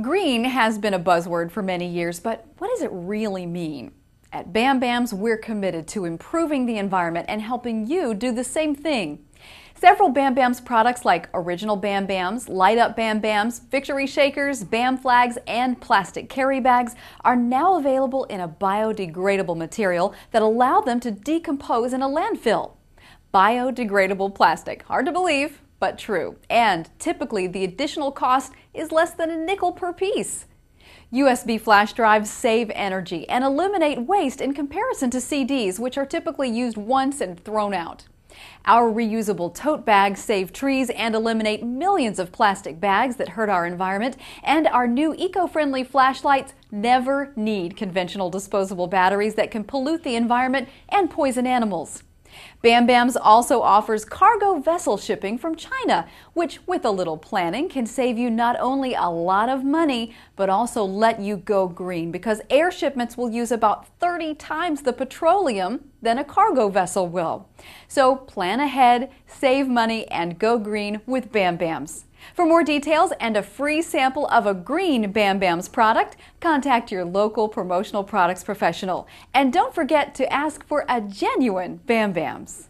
Green has been a buzzword for many years, but what does it really mean? At Bam Bams, we're committed to improving the environment and helping you do the same thing. Several Bam Bams products like Original Bam Bams, Light Up Bam Bams, Victory Shakers, Bam Flags, and plastic carry bags are now available in a biodegradable material that allow them to decompose in a landfill. Biodegradable plastic. Hard to believe, but true. And typically the additional cost is less than a nickel per piece. USB flash drives save energy and eliminate waste in comparison to CDs, which are typically used once and thrown out. Our reusable tote bags save trees and eliminate millions of plastic bags that hurt our environment, and our new eco-friendly flashlights never need conventional disposable batteries that can pollute the environment and poison animals. Bam Bams also offers cargo vessel shipping from China, which with a little planning can save you not only a lot of money, but also let you go green, because air shipments will use about 30 times the petroleum than a cargo vessel will. So plan ahead, save money, and go green with Bam Bams. For more details and a free sample of a green Bam Bams product, contact your local promotional products professional. And don't forget to ask for a genuine Bam Bams.